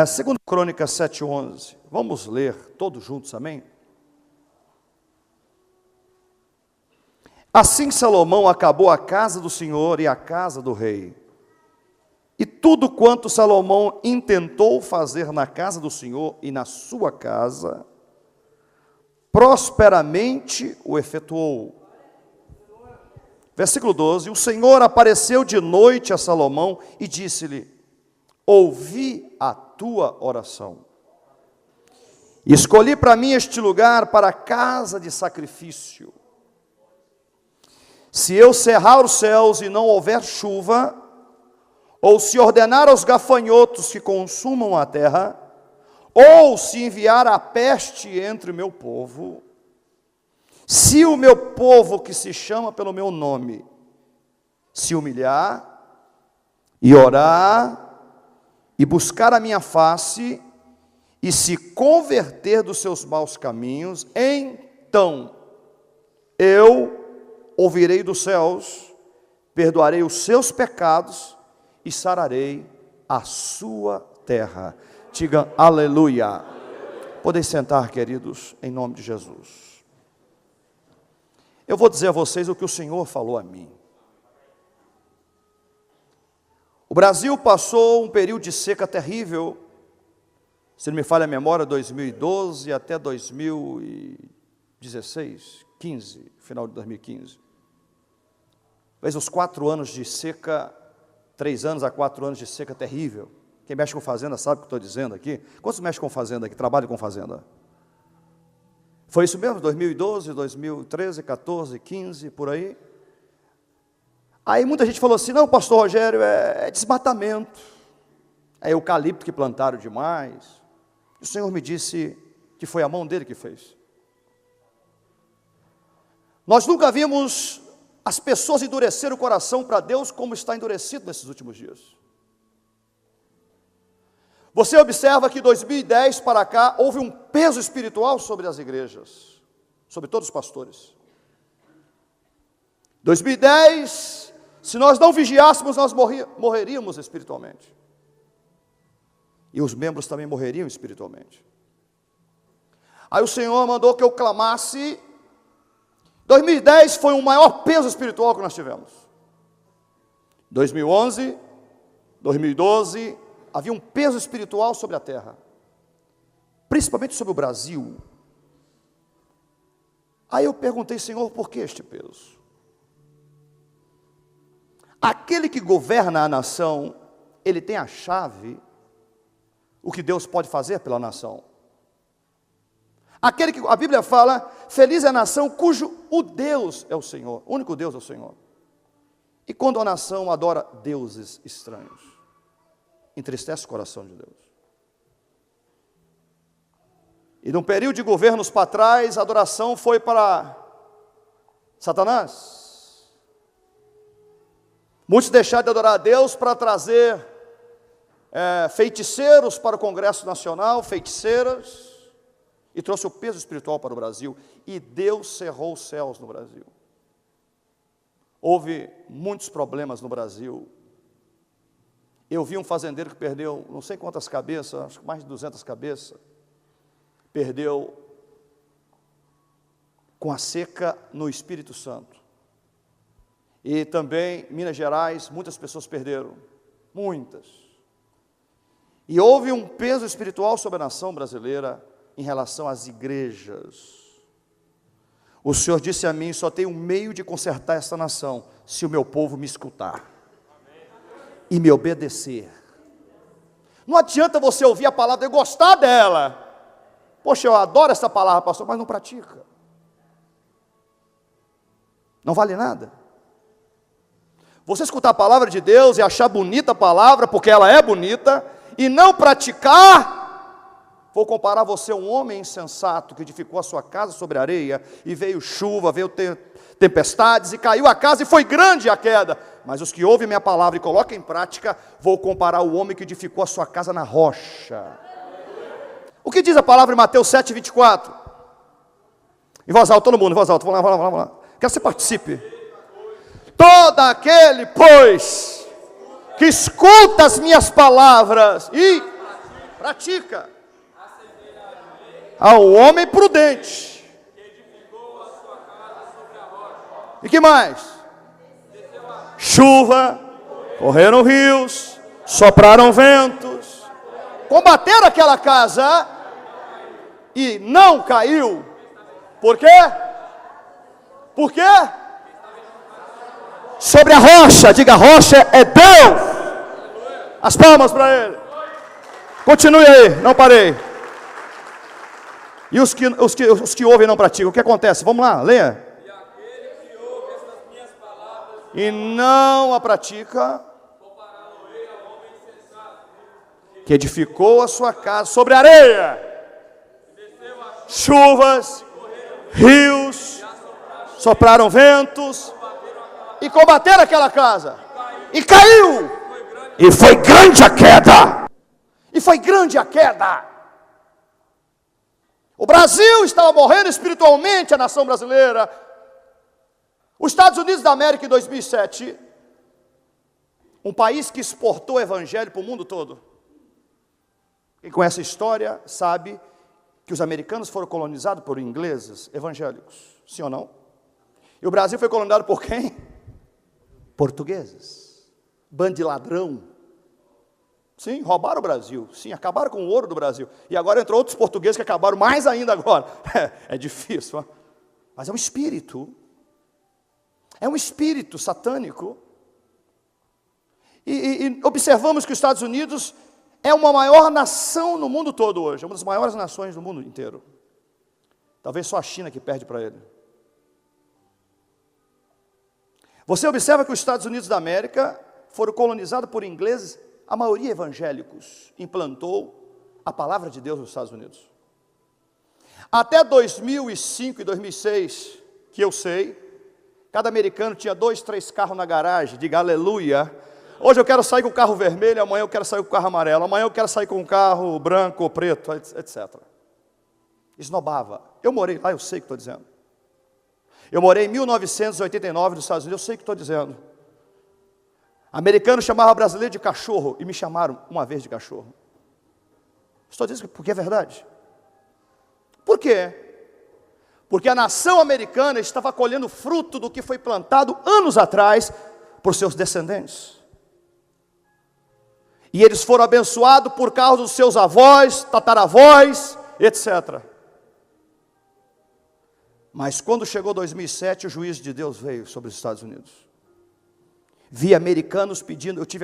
Segundo Crônicas 7:11, vamos ler todos juntos, amém? Assim Salomão acabou a casa do Senhor e a casa do rei. E tudo quanto Salomão intentou fazer na casa do Senhor e na sua casa, prosperamente o efetuou. Versículo 12, o Senhor apareceu de noite a Salomão e disse-lhe: ouvi a tua oração. E escolhi para mim este lugar para a casa de sacrifício. Se eu cerrar os céus e não houver chuva, ou se ordenar aos gafanhotos que consumam a terra, ou se enviar a peste entre o meu povo, se o meu povo que se chama pelo meu nome se humilhar e orar e buscar a minha face e se converter dos seus maus caminhos, então eu ouvirei dos céus, perdoarei os seus pecados e sararei a sua terra. Diga aleluia. Podem sentar, queridos, em nome de Jesus. Eu vou dizer a vocês o que o Senhor falou a mim. O Brasil passou um período de seca terrível, se não me falha a memória, 2012 até 2016, 15, final de 2015. Talvez uns 4 anos de seca, 3 anos a 4 anos de seca terrível. Quem mexe com fazenda sabe o que estou dizendo aqui. Quantos mexem com fazenda aqui, trabalham com fazenda? Foi isso mesmo, 2012, 2013, 14, 15, por aí. Aí muita gente falou assim, não, pastor Rogério, é desmatamento. É eucalipto que plantaram demais. E o Senhor me disse que foi a mão dele que fez. Nós nunca vimos as pessoas endurecer o coração para Deus como está endurecido nesses últimos dias. Você observa que 2010 para cá houve um peso espiritual sobre as igrejas, sobre todos os pastores. 2010, se nós não vigiássemos, nós morreríamos espiritualmente. E os membros também morreriam espiritualmente. Aí o Senhor mandou que eu clamasse. 2010 foi o maior peso espiritual que nós tivemos. 2011, 2012, havia um peso espiritual sobre a terra, principalmente sobre o Brasil. Aí eu perguntei, Senhor, por que este peso? Aquele que governa a nação, ele tem a chave, o que Deus pode fazer pela nação. Aquele que, a Bíblia fala, feliz é a nação cujo o Deus é o Senhor, o único Deus é o Senhor. E quando a nação adora deuses estranhos, entristece o coração de Deus. E num período de governos para trás, a adoração foi para Satanás. Muitos deixaram de adorar a Deus para trazer feiticeiros para o Congresso Nacional, feiticeiras, e trouxe o peso espiritual para o Brasil, e Deus cerrou os céus no Brasil. Houve muitos problemas no Brasil. Eu vi um fazendeiro que perdeu não sei quantas cabeças, acho que mais de 200 cabeças, perdeu com a seca no Espírito Santo. E também, em Minas Gerais, muitas pessoas perderam, muitas. E houve um peso espiritual sobre a nação brasileira em relação às igrejas. O Senhor disse a mim, só tem um meio de consertar essa nação, se o meu povo me escutar e me obedecer. Não adianta você ouvir a palavra e gostar dela. Poxa, eu adoro essa palavra, pastor, mas não pratica. Não vale nada. Você escutar a palavra de Deus e achar bonita a palavra, porque ela é bonita, e não praticar, vou comparar você a um homem insensato que edificou a sua casa sobre areia, e veio chuva, veio tempestades, e caiu a casa, e foi grande a queda. Mas os que ouvem minha palavra e colocam em prática, vou comparar o homem que edificou a sua casa na rocha. O que diz a palavra em Mateus 7, 24? Em voz alta, todo mundo, em voz alta, vamos lá. Quero que você participe. Todo aquele, pois, que escuta as minhas palavras e pratica. Ao homem prudente. E que mais? Chuva, correram rios, sopraram ventos, combateram aquela casa e não caiu. Por quê? Por quê? Sobre a rocha, diga, a rocha é Deus. As palmas para ele. Continue aí, não parei. E os que ouvem e não praticam, o que acontece? Vamos lá, leia. E aquele que ouve estas minhas palavras E não a pratica, compará-lo-ei ao homem insensato, que edificou a sua casa sobre areia, chuvas, rios, sopraram ventos, e combateram aquela casa, e caiu, e foi grande a queda, e foi grande a queda. O Brasil estava morrendo espiritualmente, a nação brasileira. Os Estados Unidos da América em 2007, um país que exportou o evangelho para o mundo todo. Quem conhece a história sabe que os americanos foram colonizados por ingleses evangélicos, sim ou não? E o Brasil foi colonizado por quem? Portugueses, bando de ladrão. Sim, roubaram o Brasil, sim, acabaram com o ouro do Brasil. E agora entrou outros portugueses que acabaram mais ainda agora. É difícil, mas é um espírito. É um espírito satânico. E observamos que os Estados Unidos é uma maior nação no mundo todo hoje, é uma das maiores nações do mundo inteiro. Talvez só a China que perde para ele. Você observa que os Estados Unidos da América foram colonizados por ingleses, a maioria evangélicos, implantou a palavra de Deus nos Estados Unidos. Até 2005 e 2006, que eu sei, cada americano tinha 2, 3 carros na garagem, diga aleluia. Hoje eu quero sair com o carro vermelho, amanhã eu quero sair com o carro amarelo, amanhã eu quero sair com o carro branco ou preto, etc. Esnobava. Eu morei lá, eu sei o que estou dizendo. Eu morei em 1989 nos Estados Unidos, eu sei o que estou dizendo. Americano chamava brasileiro de cachorro, e me chamaram uma vez de cachorro. Estou dizendo porque é verdade. Por quê? Porque a nação americana estava colhendo fruto do que foi plantado anos atrás por seus descendentes. E eles foram abençoados por causa dos seus avós, tataravós, etc. Mas quando chegou 2007, o juízo de Deus veio sobre os Estados Unidos. Vi americanos pedindo, eu tive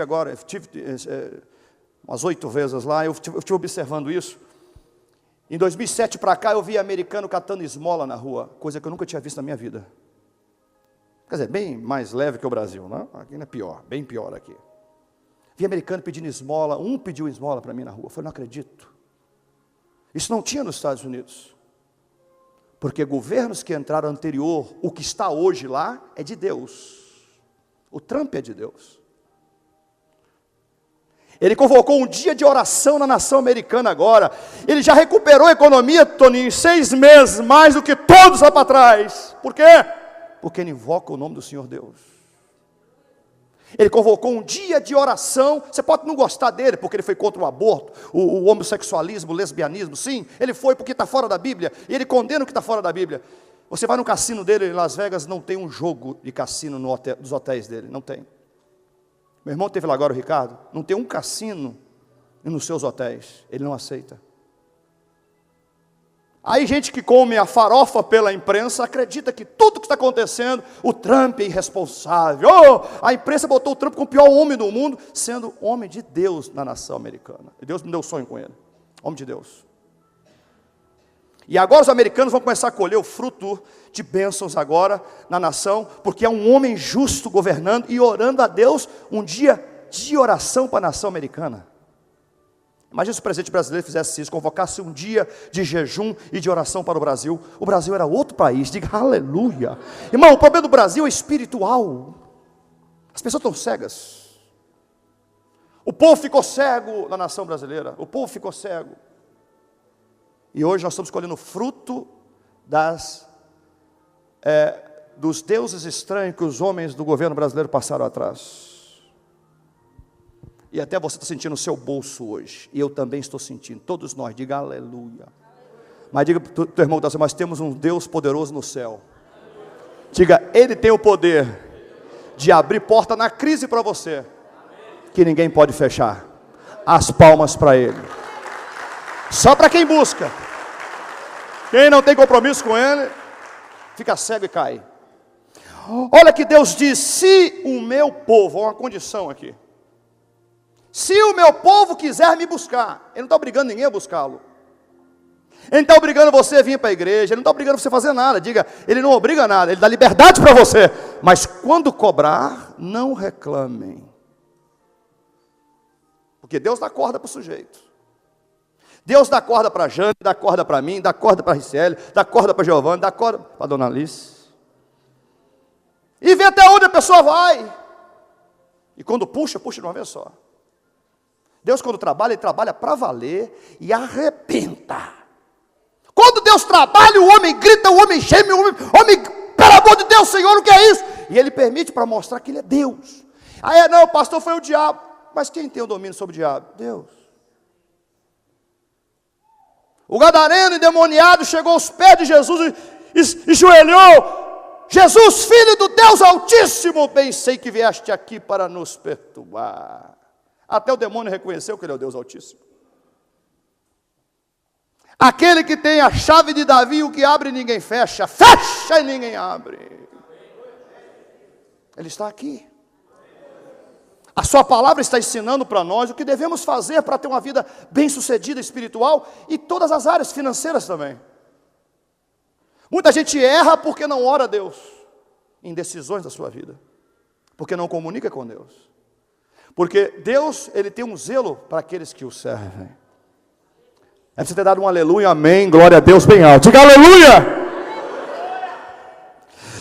umas 8 vezes lá, eu estive observando isso. Em 2007 para cá, eu vi americano catando esmola na rua, coisa que eu nunca tinha visto na minha vida. Quer dizer, bem mais leve que o Brasil, não? Aqui não é pior, bem pior aqui. Vi americano pedindo esmola, um pediu esmola para mim na rua, eu falei, não acredito. Isso não tinha nos Estados Unidos. Porque governos que entraram anterior, o que está hoje lá, é de Deus. O Trump é de Deus. Ele convocou um dia de oração na nação americana agora. Ele já recuperou a economia, Toninho, em 6 meses, mais do que todos lá para trás. Por quê? Porque ele invoca o nome do Senhor Deus. Ele convocou um dia de oração. Você pode não gostar dele, porque ele foi contra o aborto, o homossexualismo, o lesbianismo. Sim, ele foi porque está fora da Bíblia. E ele condena o que está fora da Bíblia. Você vai no cassino dele em Las Vegas, não tem um jogo de cassino nos hotéis dele, não tem. Meu irmão teve lá agora, o Ricardo, não tem um cassino nos seus hotéis, ele não aceita. Aí gente que come a farofa pela imprensa, acredita que tudo que está acontecendo, o Trump é irresponsável. A imprensa botou o Trump como o pior homem do mundo, sendo homem de Deus na nação americana. E Deus me deu sonho com ele, homem de Deus. E agora os americanos vão começar a colher o fruto de bênçãos agora na nação, porque é um homem justo governando e orando a Deus, um dia de oração para a nação americana. Imagina se o presidente brasileiro fizesse isso, convocasse um dia de jejum e de oração para o Brasil era outro país, diga aleluia. Irmão, o problema do Brasil é espiritual, as pessoas estão cegas, o povo ficou cego na nação brasileira, o povo ficou cego. E hoje nós estamos colhendo fruto dos deuses estranhos que os homens do governo brasileiro passaram atrás. E até você está sentindo o seu bolso hoje. E eu também estou sentindo. Todos nós, diga aleluia. Mas diga para o teu irmão, nós temos um Deus poderoso no céu. Diga, Ele tem o poder de abrir porta na crise para você, que ninguém pode fechar. As palmas para Ele. Só para quem busca. Quem não tem compromisso com Ele, fica cego e cai. Olha que Deus diz, se o meu povo, uma condição aqui. Se o meu povo quiser me buscar, Ele não está obrigando ninguém a buscá-lo. Ele não está obrigando você a vir para a igreja, Ele não está obrigando você a fazer nada. Diga, Ele não obriga nada, Ele dá liberdade para você. Mas quando cobrar, não reclamem. Porque Deus dá corda para o sujeito. Deus dá corda para a Jane, dá corda para mim, dá corda para a Ricieli, dá corda para a Giovana, dá corda para a Dona Alice. E vê até onde a pessoa vai. E quando puxa, puxa de uma vez só. Deus quando trabalha, Ele trabalha para valer e arrebenta. Quando Deus trabalha, o homem grita, o homem geme, o homem, pelo amor de Deus, Senhor, o que é isso? E Ele permite para mostrar que Ele é Deus. Aí não, o pastor foi o diabo. Mas quem tem o domínio sobre o diabo? Deus. O gadareno endemoniado chegou aos pés de Jesus e joelhou. Jesus, filho do Deus Altíssimo, bem sei que vieste aqui para nos perturbar. Até o demônio reconheceu que Ele é o Deus Altíssimo. Aquele que tem a chave de Davi, o que abre ninguém fecha, fecha e ninguém abre. Ele está aqui. A sua palavra está ensinando para nós o que devemos fazer para ter uma vida bem-sucedida espiritual e todas as áreas financeiras também. Muita gente erra porque não ora a Deus em decisões da sua vida, porque não comunica com Deus. Porque Deus, Ele tem um zelo para aqueles que o servem. É preciso ter dado um aleluia, amém, glória a Deus bem alto. Diga aleluia!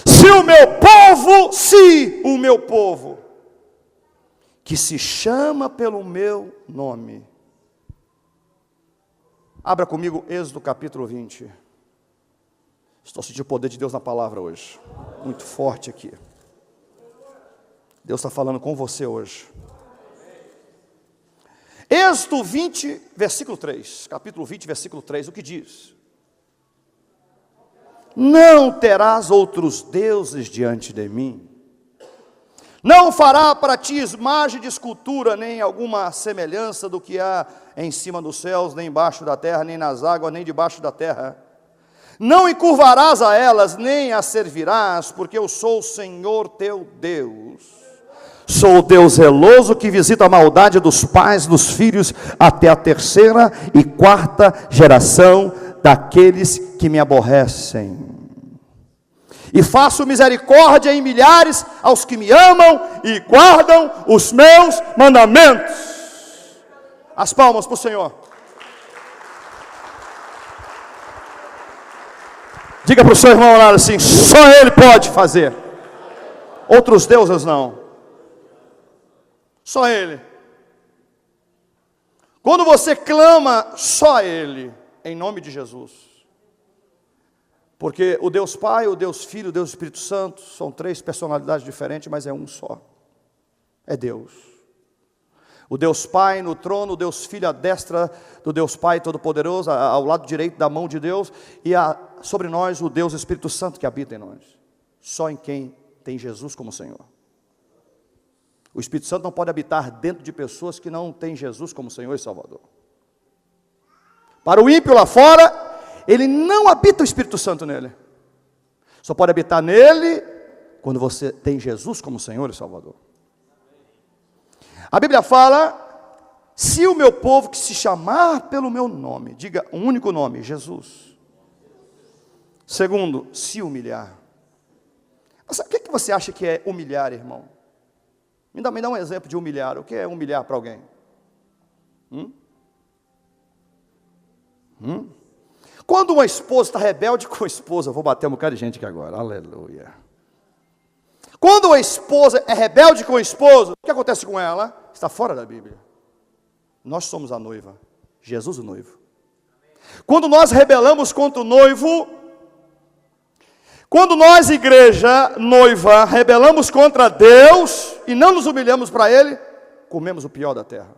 Se o meu povo, que se chama pelo meu nome. Abra comigo Êxodo capítulo 20. Estou sentindo o poder de Deus na palavra hoje. Muito forte aqui. Deus está falando com você hoje. Êxodo 20, versículo 3. Capítulo 20, versículo 3. O que diz? Não terás outros deuses diante de mim. Não fará para ti imagem de escultura, nem alguma semelhança do que há em cima dos céus, nem embaixo da terra, nem nas águas, nem debaixo da terra. Não encurvarás a elas, nem as servirás, porque eu sou o Senhor teu Deus. Sou o Deus zeloso que visita a maldade dos pais, dos filhos, até a 3ª e 4ª geração daqueles que me aborrecem. E faço misericórdia em milhares aos que me amam e guardam os meus mandamentos. As palmas para o Senhor. Diga para o seu irmão lá assim, só Ele pode fazer. Outros deuses não. Só Ele. Quando você clama, só Ele, em nome de Jesus. Porque o Deus Pai, o Deus Filho, o Deus Espírito Santo, são 3 personalidades diferentes, mas é um só. É Deus. O Deus Pai no trono, o Deus Filho à destra do Deus Pai Todo-Poderoso, ao lado direito da mão de Deus, e sobre nós o Deus Espírito Santo que habita em nós. Só em quem tem Jesus como Senhor. O Espírito Santo não pode habitar dentro de pessoas que não têm Jesus como Senhor e Salvador. Para o ímpio lá fora, ele não habita o Espírito Santo nele. Só pode habitar nele quando você tem Jesus como Senhor e Salvador. A Bíblia fala, se o meu povo que se chamar pelo meu nome, diga um único nome, Jesus. Segundo, se humilhar. Mas o que você acha que é humilhar, irmão? Me dá um exemplo de humilhar. O que é humilhar para alguém? Quando uma esposa está rebelde com a esposa, vou bater um bocado de gente aqui agora, aleluia. Quando a esposa é rebelde com o esposo, o que acontece com ela? Está fora da Bíblia. Nós somos a noiva, Jesus o noivo. Quando nós rebelamos contra o noivo, quando nós, igreja, noiva, rebelamos contra Deus e não nos humilhamos para Ele, comemos o pior da terra.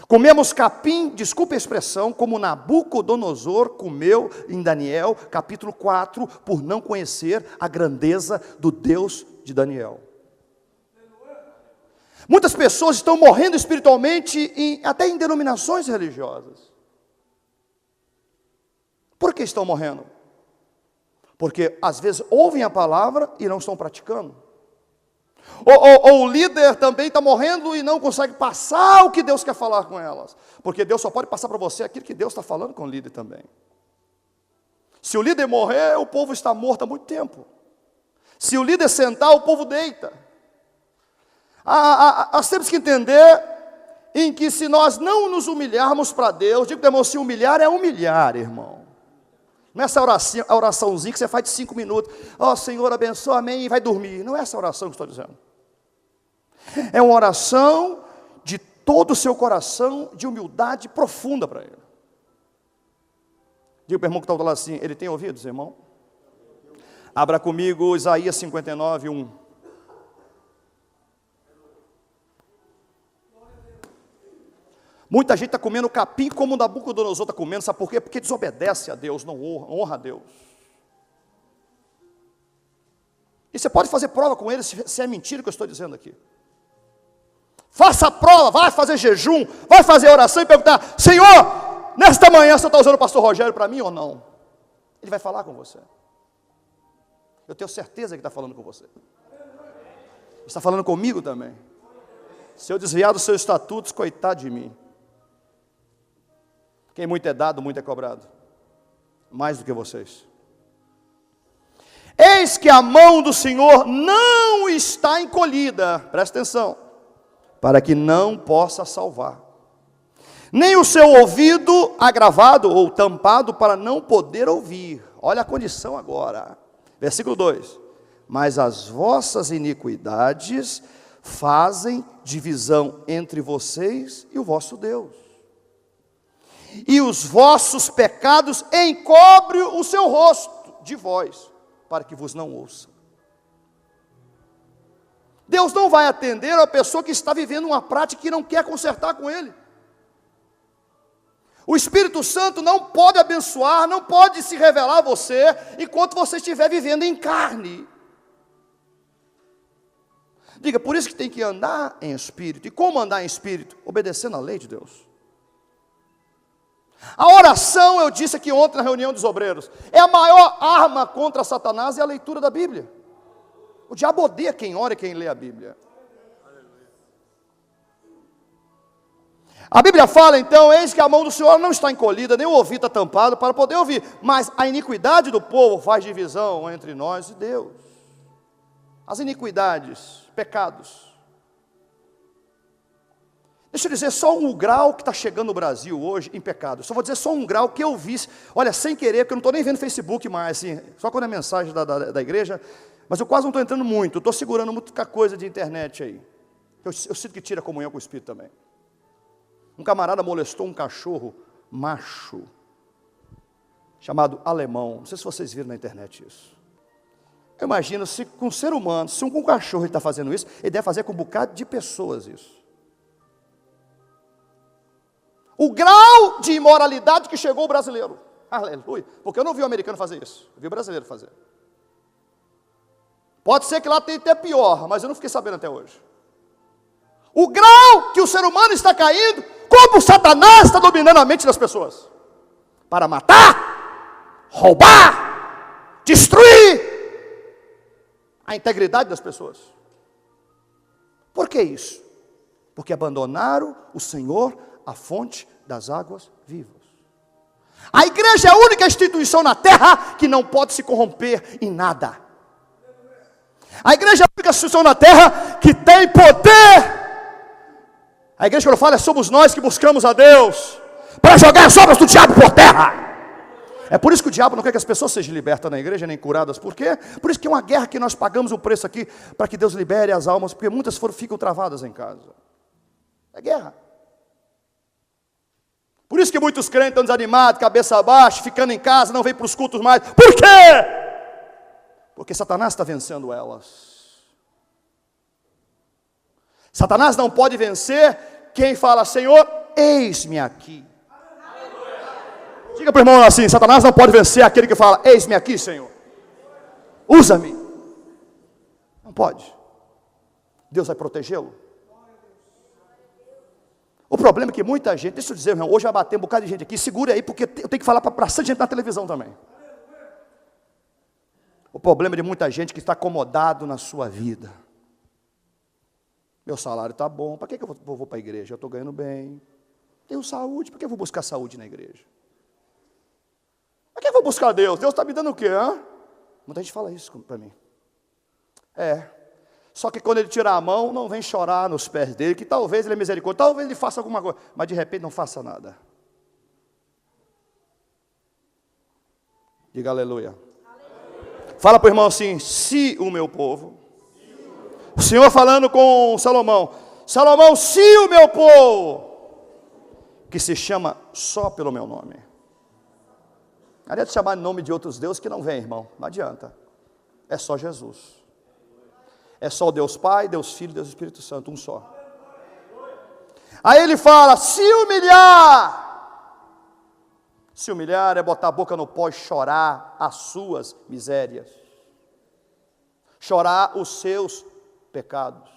Comemos capim, desculpe a expressão, como Nabucodonosor comeu em Daniel, capítulo 4, por não conhecer a grandeza do Deus de Daniel. Muitas pessoas estão morrendo espiritualmente, até em denominações religiosas. Por que estão morrendo? Porque às vezes ouvem a palavra e não estão praticando. Ou o líder também está morrendo e não consegue passar o que Deus quer falar com elas. Porque Deus só pode passar para você aquilo que Deus está falando com o líder também. Se o líder morrer, o povo está morto há muito tempo. Se o líder sentar, o povo deita. Nós temos que entender em que se nós não nos humilharmos para Deus, digo, irmão, se humilhar é humilhar, irmão. Não é essa oraçãozinha que você faz de 5 minutos. Ó, Senhor, abençoa, amém, e vai dormir. Não é essa oração que estou dizendo. É uma oração de todo o seu coração, de humildade profunda para Ele. Diga para o irmão que está do lado assim, ele tem ouvidos, irmão? Abra comigo Isaías 59, 1. Muita gente está comendo capim como o Nabucodonosor está comendo, sabe por quê? Porque desobedece a Deus, não honra a Deus. E você pode fazer prova com ele se é mentira o que eu estou dizendo aqui. Faça a prova, vai fazer jejum, vai fazer oração e perguntar, Senhor, nesta manhã você está usando o pastor Rogério para mim ou não? Ele vai falar com você. Eu tenho certeza que está falando com você. Ele está falando comigo também. Se eu desviar dos seus estatutos, coitado de mim. Quem muito é dado, muito é cobrado. Mais do que vocês. Eis que a mão do Senhor não está encolhida, presta atenção, para que não possa salvar. Nem o seu ouvido agravado ou tampado para não poder ouvir. Olha a condição agora. Versículo 2. Mas as vossas iniquidades fazem divisão entre vocês e o vosso Deus. E os vossos pecados encobrem o seu rosto de vós, para que vos não ouça. Deus não vai atender a pessoa que está vivendo uma prática que não quer consertar com Ele. O Espírito Santo não pode abençoar, não pode se revelar a você, enquanto você estiver vivendo em carne. Diga, por isso que tem que andar em espírito. E como andar em espírito? Obedecendo a lei de Deus. A oração, eu disse aqui ontem na reunião dos obreiros, é a maior arma contra Satanás, é a leitura da Bíblia. O diabo odeia quem ora e quem lê a Bíblia. A Bíblia fala então, eis que a mão do Senhor não está encolhida, nem o ouvido está tampado para poder ouvir, mas a iniquidade do povo faz divisão entre nós e Deus. As iniquidades, pecados. Deixa eu dizer só um grau que está chegando no Brasil hoje em pecado. Só vou dizer só um grau que eu vi, olha, sem querer, porque eu não estou nem vendo Facebook mais, assim, só quando é mensagem da igreja, mas eu quase não estou entrando muito, eu estou segurando muita coisa de internet aí. Eu sinto que tira a comunhão com o Espírito também. Um camarada molestou um cachorro macho, chamado alemão, não sei se vocês viram na internet isso. Eu imagino, se com um ser humano, se com um cachorro ele está fazendo isso, ele deve fazer com um bocado de pessoas isso. O grau de imoralidade que chegou o brasileiro. Aleluia. Porque eu não vi o americano fazer isso. Eu vi o brasileiro fazer. Pode ser que lá tenha até pior, mas eu não fiquei sabendo até hoje. O grau que o ser humano está caindo, como Satanás está dominando a mente das pessoas. Para matar, roubar, destruir a integridade das pessoas. Por que isso? Porque abandonaram o Senhor, a fonte das águas vivas. A igreja é a única instituição na terra que não pode se corromper em nada. A igreja é a única instituição na terra que tem poder. A igreja que eu falo somos nós que buscamos a Deus para jogar as obras do diabo por terra. É por isso que o diabo não quer que as pessoas sejam libertas na igreja, nem curadas. Por quê? Por isso que é uma guerra que nós pagamos o preço aqui, para que Deus libere as almas, porque muitas ficam travadas em casa. É guerra. Por isso que muitos crentes estão desanimados, cabeça baixa, ficando em casa, não vêm para os cultos mais. Por quê? Porque Satanás está vencendo elas. Satanás não pode vencer quem fala: Senhor, eis-me aqui. Diga para o irmão assim: Satanás não pode vencer aquele que fala: eis-me aqui, Senhor, usa-me. Não pode. Deus vai protegê-lo. O problema é que muita gente, deixa eu dizer, irmão, hoje vai bater um bocado de gente aqui, segura aí, porque eu tenho que falar para bastante gente na televisão também. O problema de muita gente que está acomodado na sua vida. Meu salário está bom, para que eu vou para a igreja? Eu estou ganhando bem. Tenho saúde, para que eu vou buscar saúde na igreja? Para que eu vou buscar Deus? Deus está me dando o quê? Hein? Muita gente fala isso para mim. Só que quando ele tirar a mão, não vem chorar nos pés dele, que talvez ele é misericórdia, talvez ele faça alguma coisa, mas de repente não faça nada. Diga aleluia. Fala para o irmão assim: se o meu povo, o Senhor falando com Salomão, Salomão, se o meu povo, que se chama só pelo meu nome. Não adianta chamar em nome de outros deuses que não vem, irmão, não adianta. É só Jesus. É só o Deus Pai, Deus Filho, Deus Espírito Santo, um só. Aí ele fala: se humilhar. Se humilhar é botar a boca no pó e chorar as suas misérias. Chorar os seus pecados.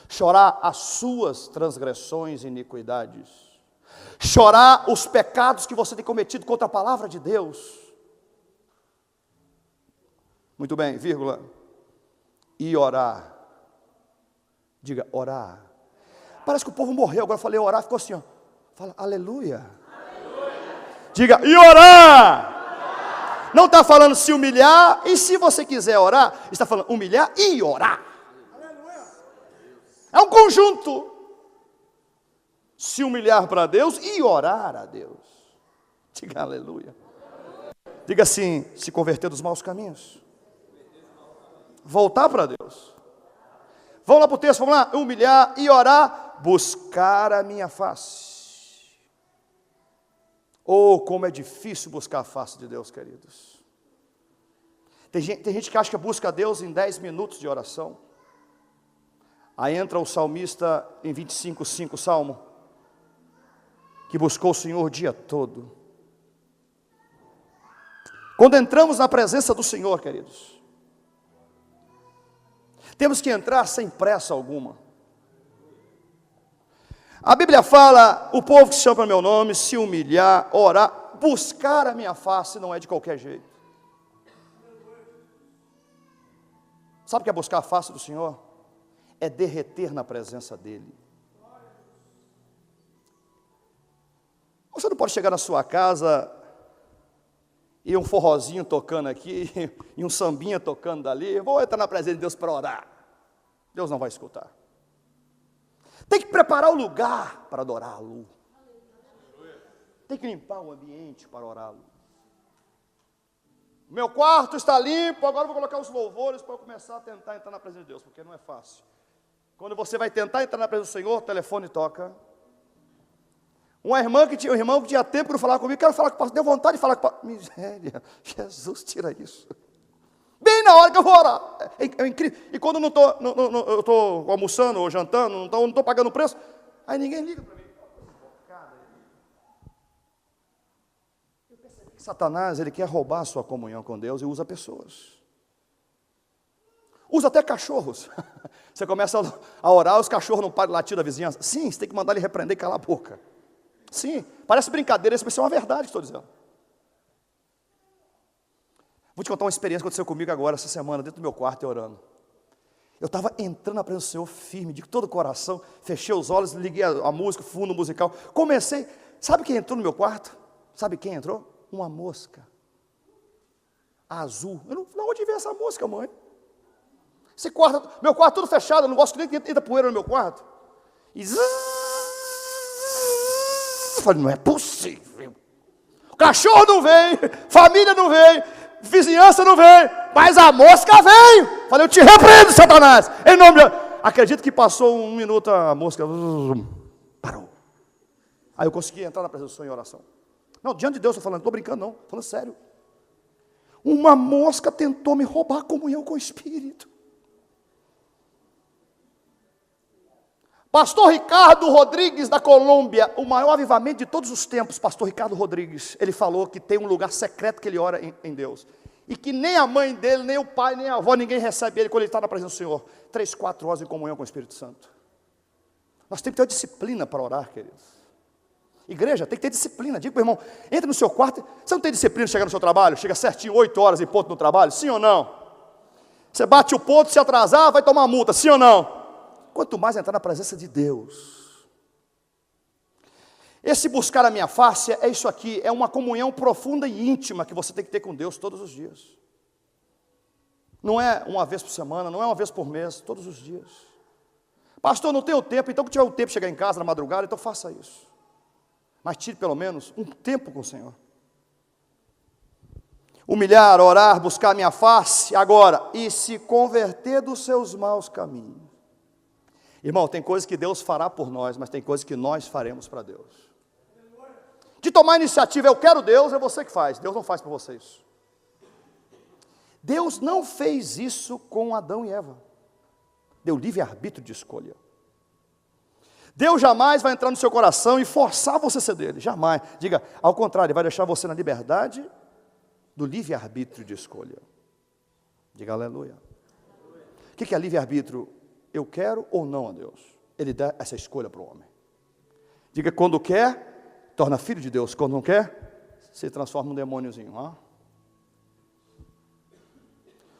Chorar as suas transgressões e iniquidades. Chorar os pecados que você tem cometido contra a palavra de Deus. Muito bem, vírgula. E orar. Diga, orar. Parece que o povo morreu, agora eu falei orar, ficou assim, ó. Fala, aleluia. Diga, e orar. Não está falando se humilhar, e se você quiser orar, está falando humilhar e orar. É um conjunto. Se humilhar para Deus e orar a Deus. Diga aleluia. Diga assim, se converter dos maus caminhos. Voltar para Deus. Vamos lá para o texto, vamos lá. Humilhar e orar, buscar a minha face. Oh, como é difícil buscar a face de Deus, queridos. Tem gente que acha que busca a Deus em 10 minutos de oração. Aí entra o salmista em 25:5, Salmo, que buscou o Senhor o dia todo. Quando entramos na presença do Senhor, queridos, temos que entrar sem pressa alguma. A Bíblia fala: o povo que se chama meu nome, se humilhar, orar, buscar a minha face, não é de qualquer jeito. Sabe o que é buscar a face do Senhor? É derreter na presença dEle. Você não pode chegar na sua casa e um forrozinho tocando aqui, e um sambinha tocando dali, vou entrar na presença de Deus para orar. Deus não vai escutar. Tem que preparar o lugar para adorá-lo. Tem que limpar o ambiente para orá-lo. Meu quarto está limpo, agora eu vou colocar os louvores para eu começar a tentar entrar na presença de Deus, porque não é fácil. Quando você vai tentar entrar na presença do Senhor, o telefone toca. Um irmão que tinha tempo para falar comigo, quero falar com o pastor, deu vontade de falar com o pastor. Miséria, Jesus, tira isso. Bem na hora que eu vou orar. É incrível. E quando eu estou almoçando ou jantando, não estou pagando preço, aí ninguém liga para mim. Eu percebi que Satanás, ele quer roubar a sua comunhão com Deus e usa pessoas. Usa até cachorros. Você começa a orar, os cachorros não param de latir da vizinhança. Sim, você tem que mandar ele repreender e calar a boca. Sim, parece brincadeira, isso vai ser uma verdade que estou dizendo. Vou te contar uma experiência que aconteceu comigo agora, essa semana, dentro do meu quarto, orando. Eu estava entrando na presença do Senhor firme, de todo o coração, fechei os olhos, liguei a música, fundo musical, comecei, sabe quem entrou no meu quarto? Sabe quem entrou? Uma mosca, azul. Eu não, onde veio essa mosca, mãe? Esse quarto, meu quarto todo fechado, eu não gosto nem que entra poeira no meu quarto. E falei, não é possível. O cachorro não vem, família não vem, vizinhança não vem, mas a mosca veio. Falei, eu te repreendo, Satanás. Em nome de... Acredito que passou 1 minuto, a mosca parou. Aí eu consegui entrar na presença do Senhor em oração. Não, diante de Deus, estou falando, não estou brincando não, estou falando sério. Uma mosca tentou me roubar a comunhão com o Espírito. Pastor Ricardo Rodrigues da Colômbia, o maior avivamento de todos os tempos, pastor Ricardo Rodrigues, ele falou que tem um lugar secreto que ele ora em Deus. E que nem a mãe dele, nem o pai, nem a avó, ninguém recebe ele quando ele está na presença do Senhor. 3, 4 horas em comunhão com o Espírito Santo. Nós temos que ter uma disciplina para orar, queridos. Igreja, tem que ter disciplina. Diga para o irmão, entra no seu quarto. Você não tem disciplina de chegar no seu trabalho? Chega certinho, 8 horas em ponto no trabalho? Sim ou não? Você bate o ponto, se atrasar, vai tomar multa. Sim ou não? Quanto mais entrar na presença de Deus. Esse buscar a minha face é isso aqui. É uma comunhão profunda e íntima que você tem que ter com Deus todos os dias. Não é uma vez por semana, não é uma vez por mês, todos os dias. Pastor, não tenho tempo. Então que tiver um tempo de chegar em casa na madrugada, então faça isso. Mas tire pelo menos um tempo com o Senhor. Humilhar, orar, buscar a minha face, agora, e se converter dos seus maus caminhos. Irmão, tem coisas que Deus fará por nós, mas tem coisas que nós faremos para Deus. De tomar iniciativa, eu quero Deus, é você que faz, Deus não faz por vocês. Deus não fez isso com Adão e Eva. Deu livre-arbítrio de escolha. Deus jamais vai entrar no seu coração e forçar você a ser dele, jamais. Diga, ao contrário, Ele vai deixar você na liberdade do livre-arbítrio de escolha. Diga aleluia. O que é livre-arbítrio? Eu quero ou não a Deus? Ele dá essa escolha para o homem. Diga, quando quer, torna filho de Deus. Quando não quer, se transforma num demôniozinho. Ó.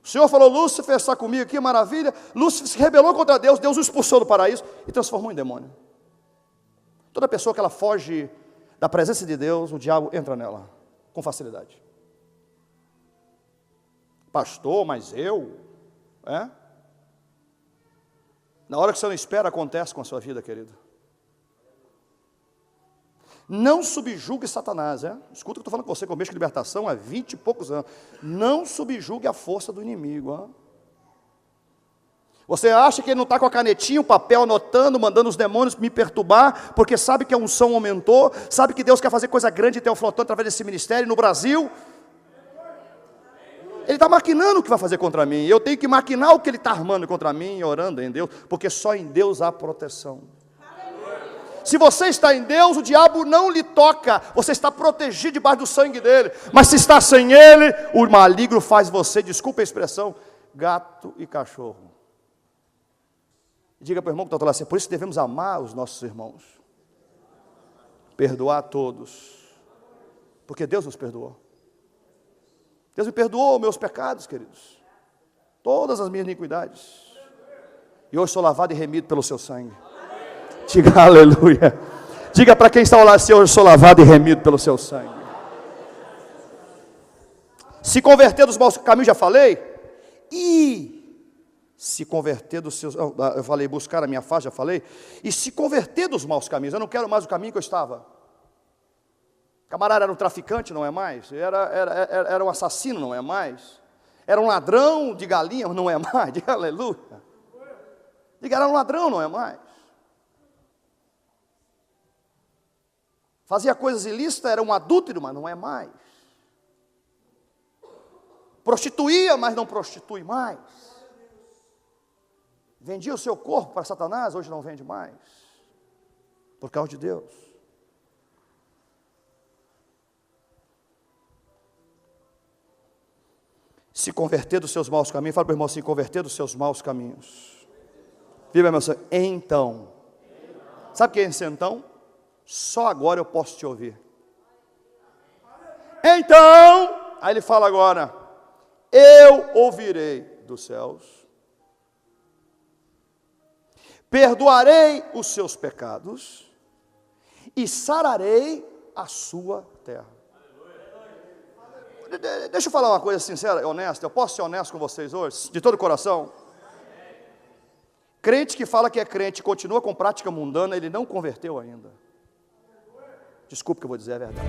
O Senhor falou, Lúcifer está comigo, que maravilha. Lúcifer se rebelou contra Deus, Deus o expulsou do paraíso e transformou em demônio. Toda pessoa que ela foge da presença de Deus, o diabo entra nela, com facilidade. Pastor, mas eu? Na hora que você não espera, acontece com a sua vida, querido. Não subjugue Satanás, escuta o que eu estou falando com você, com o mês de libertação há 20 e poucos anos. Não subjugue a força do inimigo. Você acha que ele não está com a canetinha, o papel, anotando, mandando os demônios me perturbar, porque sabe que a unção aumentou, sabe que Deus quer fazer coisa grande e teoflotante através desse ministério no Brasil? Ele está maquinando o que vai fazer contra mim. Eu tenho que maquinar o que ele está armando contra mim, orando em Deus, porque só em Deus há proteção. Se você está em Deus, o diabo não lhe toca. Você está protegido debaixo do sangue dele. Mas se está sem ele, o maligno faz você, desculpa a expressão, gato e cachorro. Diga para o irmão que está lá assim, por isso devemos amar os nossos irmãos. Perdoar a todos. Porque Deus nos perdoou. Deus me perdoou meus pecados, queridos. Todas as minhas iniquidades. E hoje sou lavado e remido pelo seu sangue. Diga aleluia. Diga para quem está ao lado assim, hoje sou lavado e remido pelo seu sangue. Se converter dos maus caminhos, já falei. E se converter dos seus... Eu falei, buscar a minha face, já falei. E se converter dos maus caminhos. Eu não quero mais o caminho que eu estava. Camarada era um traficante, não é mais. Era um assassino, não é mais. Era um ladrão de galinha, não é mais. Diga aleluia. Diga, era um ladrão, não é mais. Fazia coisas ilícitas, era um adúltero, mas não é mais. Prostituía, mas não prostitui mais. Vendia o seu corpo para Satanás, hoje não vende mais. Por causa de Deus. Se converter dos seus maus caminhos, fala para o irmão assim, converter dos seus maus caminhos. Viva, meu Senhor, então. Sabe o que é esse então? Só agora eu posso te ouvir. Então, aí ele fala agora, eu ouvirei dos céus, perdoarei os seus pecados e sararei a sua terra. Deixa eu falar uma coisa sincera e honesta, eu posso ser honesto com vocês hoje, de todo o coração? Crente que fala que é crente e continua com prática mundana, ele não converteu ainda. Desculpe que eu vou dizer a verdade.